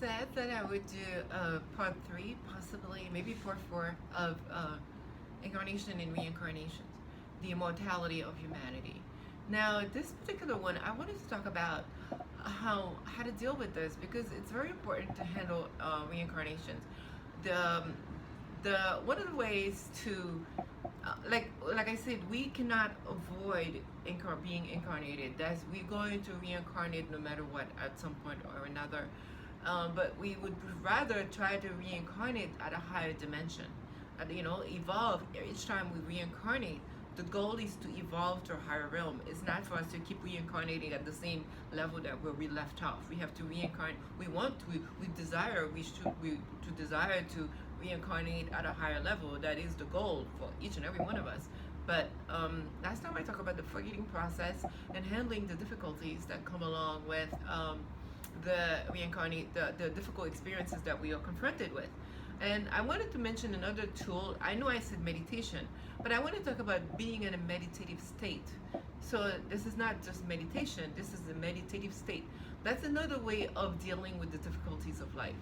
Said that I would do part three, possibly maybe part four of Incarnation and Reincarnation, the Immortality of Humanity. Now, this particular one, I wanted to talk about how to deal with this because it's very important to handle reincarnations. The the one of the ways to like I said, we cannot avoid being incarnated. That's we're going to reincarnate no matter what at some point or another. But we would rather try to reincarnate at a higher dimension, evolve each time we reincarnate. The goal is to evolve to a higher realm. It's not for us to keep reincarnating at the same level that where we left off. We have to reincarnate. We want to. We desire. We to desire to reincarnate at a higher level. That is the goal for each and every one of us. But last time I talked about the forgetting process and handling the difficulties that come along with the difficult experiences that we are confronted with. And I wanted to mention another tool. I know I said meditation, but I want to talk about being in a meditative state. So this is not just meditation, this is a meditative state. That's another way of dealing with the difficulties of life.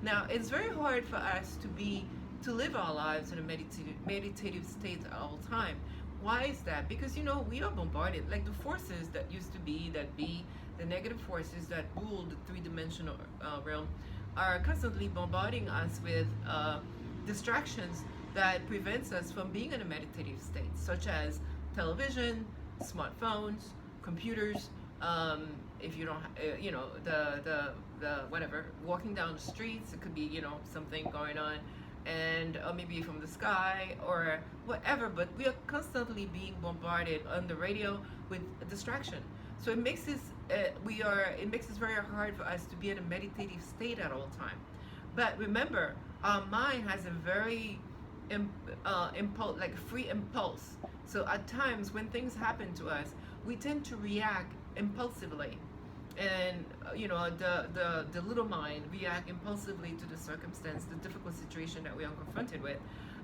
Now, it's very hard for us to live our lives in a meditative state at all time. Why is that? Because we are bombarded, like the forces that used to be, the negative forces that rule the three-dimensional realm are constantly bombarding us with distractions that prevents us from being in a meditative state, such as television, smartphones, computers. If you don't, the whatever, walking down the streets, it could be something going on, and or maybe from the sky or whatever. But we are constantly being bombarded on the radio with a distraction. So it makes it very hard for us to be in a meditative state at all time. But remember, our mind has a very impulse, like free impulse. So at times when things happen to us, we tend to react impulsively, and the little mind react impulsively to the circumstance, the difficult situation that we are confronted with,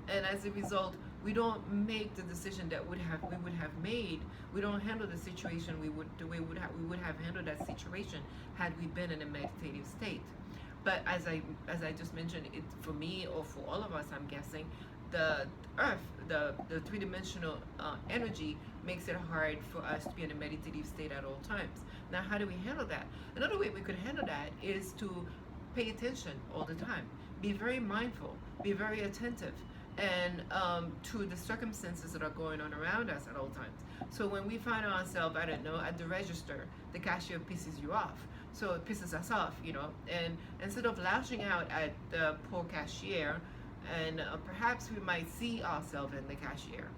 and as a result, we don't make the decision that we would have made. We don't handle the situation we would have handled that situation had we been in a meditative state. But as I just mentioned, it for me or for all of us, I'm guessing, the earth, the three-dimensional energy makes it hard for us to be in a meditative state at all times. Now, how do we handle that? Another way we could handle that is to pay attention all the time, be very mindful, be very attentive, and to the circumstances that are going on around us at all times. So when we find ourselves, I don't know, at the register, the cashier pisses you off. So it pisses us off, and instead of lashing out at the poor cashier, and perhaps we might see ourselves in the cashier.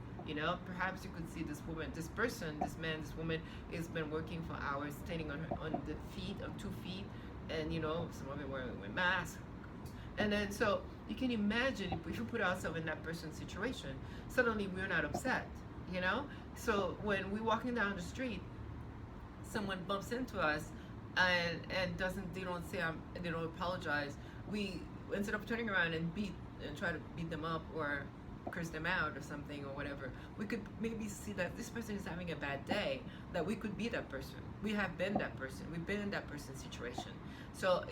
Perhaps you could see this woman, this person, this man, this woman has been working for hours, standing on the feet, on 2 feet, and some of them wearing masks. And then so you can imagine if we put ourselves in that person's situation, suddenly we're not upset. So when we're walking down the street, someone bumps into us and they don't apologize. We, instead of turning around and try to beat them up or curse them out or something or whatever, we could maybe see that this person is having a bad day, that we could be that person. We have been that person. We've been in that person's situation. So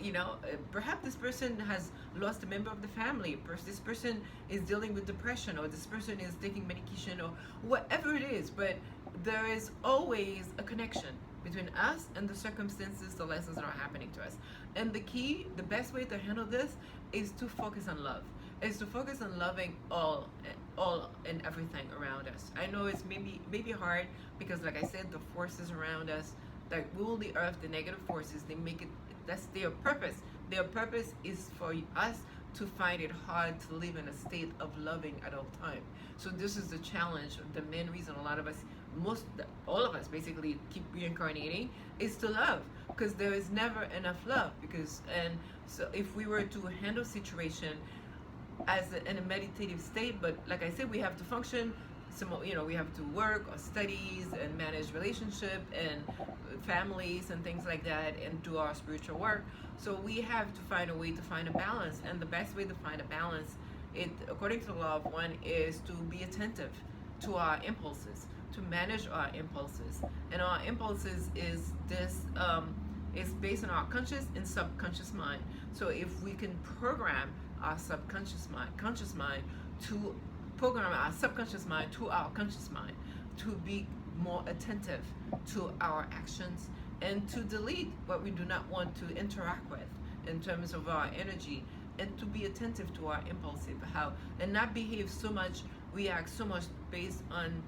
perhaps this person has lost a member of the family. This person is dealing with depression, or this person is taking medication, or whatever it is. But there is always a connection between us and the circumstances, the lessons that are happening to us. And the best way to handle this is to focus on love. Is to focus on loving all and everything around us. I know it's maybe hard because, like I said, the forces around us that rule the earth, the negative forces, they make it. That's their purpose. Their purpose is for us to find it hard to live in a state of loving at all time. So this is the challenge. The main reason a lot of us, all of us basically keep reincarnating is to love, because there is never enough love. And so if we were to handle situation in a meditative state, but like I said, we have to function. We have to work or studies and manage relationship and families and things like that, and do our spiritual work. So we have to find a way to find a balance, and the best way to find a balance, according to the law of one, is to be attentive to our impulses, to manage our impulses. And our impulses is this It's based on our conscious and subconscious mind. So if we can program our subconscious mind, conscious mind, to program our subconscious mind to our conscious mind, to be more attentive to our actions and to delete what we do not want to interact with in terms of our energy, and to be attentive to our impulsive how, and not behave so much, react so much based on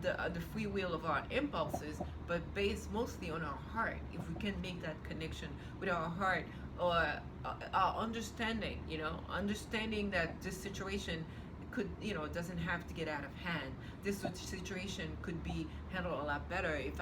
the free will of our impulses, but based mostly on our heart. If we can make that connection with our heart, or our understanding, understanding that this situation could, doesn't have to get out of hand. This situation could be handled a lot better if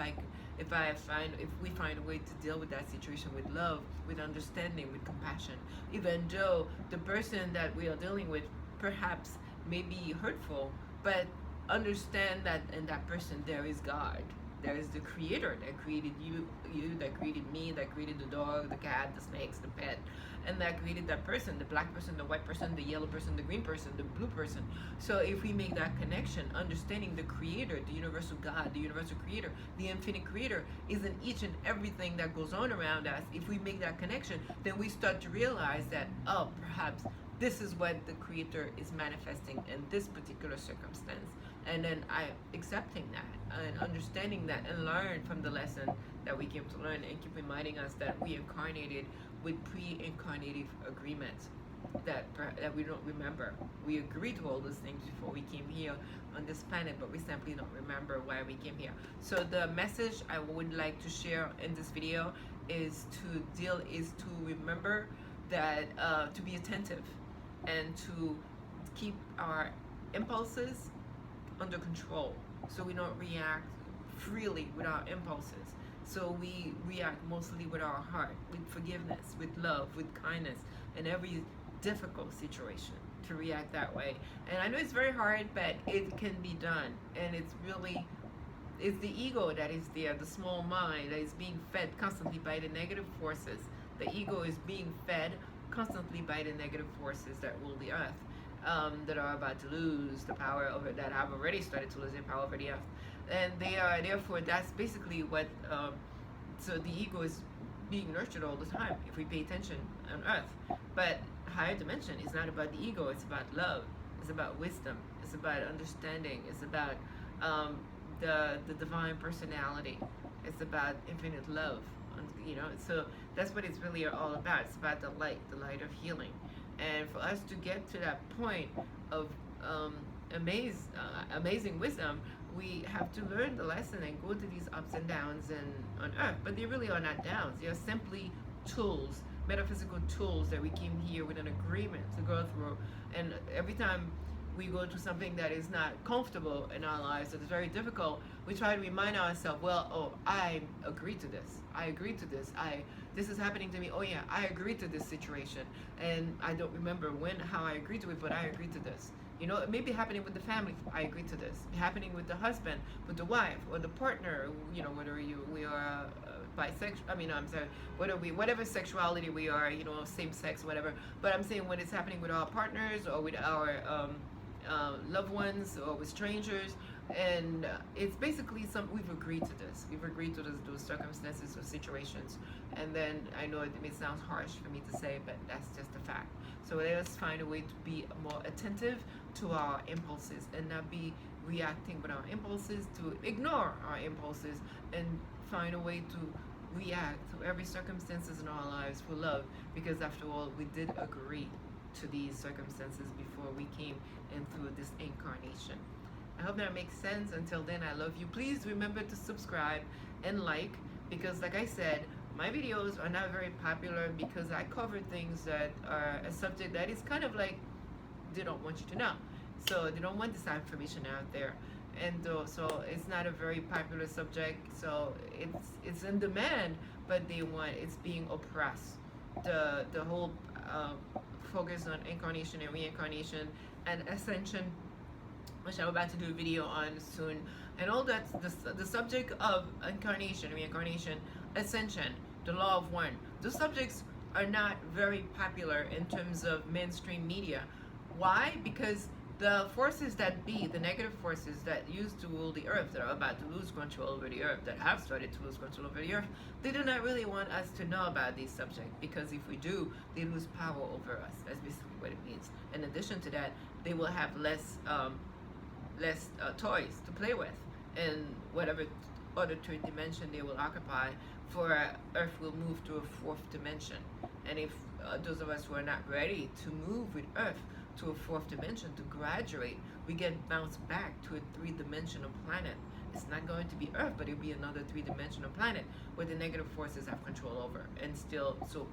we find a way to deal with that situation with love, with understanding, with compassion. Even though the person that we are dealing with perhaps may be hurtful, but understand that in that person there is God. There is the creator that created you, that created me, that created the dog, the cat, the snakes, the pet, and that created that person, the black person, the white person, the yellow person, the green person, the blue person. So if we make that connection, understanding the creator, the universal God, the universal creator, the infinite creator is in each and everything that goes on around us. If we make that connection, then we start to realize that, oh, perhaps this is what the creator is manifesting in this particular circumstance. And then I accepting that and understanding that, and learn from the lesson that we came to learn, and keep reminding us that we incarnated with pre-incarnative agreements that we don't remember. We agreed to all those things before we came here on this planet, but we simply don't remember why we came here. So the message I would like to share in this video is to remember that, to be attentive and to keep our impulses under control, so we don't react freely with our impulses. So we react mostly with our heart, with forgiveness, with love, with kindness, in every difficult situation, to react that way. And I know it's very hard, but it can be done. And it's the ego that is there, the small mind that is being fed constantly by the negative forces. The ego is being fed constantly by the negative forces that rule the earth. That are about to lose the power over, that have already started to lose their power over the earth, and they are, therefore that's basically what, so the ego is being nurtured all the time if we pay attention on earth. But higher dimension is not about the ego, it's about love, it's about wisdom, it's about understanding, it's about the divine personality, it's about infinite love, so that's what it's really all about. It's about the light of healing. And for us to get to that point of amazing wisdom, we have to learn the lesson and go to these ups and downs on earth. But they really are not downs. They are simply tools, metaphysical tools that we came here with an agreement to go through. And every time we go to something that is not comfortable in our lives, that is very difficult, we try to remind ourselves, well, oh, I agreed to this. I agreed to this. This is happening to me. Oh yeah, I agreed to this situation. And I don't remember how I agreed to it, but I agreed to this. It may be happening with the family. I agreed to this. Happening with the husband, with the wife, or the partner, whether we are bisexual, whatever sexuality we are, same sex, whatever. But I'm saying when it's happening with our partners, or with our loved ones, or with strangers, and it's basically we've agreed to this. We've agreed to those circumstances or situations. And then I know it may sound harsh for me to say, but that's just a fact. So let us find a way to be more attentive to our impulses, and not be reacting with our impulses, to ignore our impulses, and find a way to react to every circumstances in our lives for love, because after all, we did agree to these circumstances before we came in through this incarnation. I hope that makes sense. Until then, I love you. Please remember to subscribe and like, because like I said, my videos are not very popular because I cover things that are a subject that is kind of like they don't want you to know. So they don't want this information out there. And so it's not a very popular subject. So it's in demand, but it's being oppressed. The whole focus on incarnation and reincarnation and ascension, which I'm about to do a video on soon, and all that, the subject of incarnation, reincarnation, ascension, the law of one. Those subjects are not very popular in terms of mainstream media. Why? Because The forces that be, the negative forces that used to rule the earth, that are about to lose control over the earth, that have started to lose control over the earth, they do not really want us to know about these subjects, because if we do, they lose power over us. That's basically what it means. In addition to that, they will have less toys to play with, and whatever other third dimension they will occupy, for Earth will move to a fourth dimension. And if those of us who are not ready to move with Earth to a fourth dimension, to graduate, we get bounced back to a three-dimensional planet. It's not going to be Earth, but it'll be another three-dimensional planet where the negative forces have control over, and still so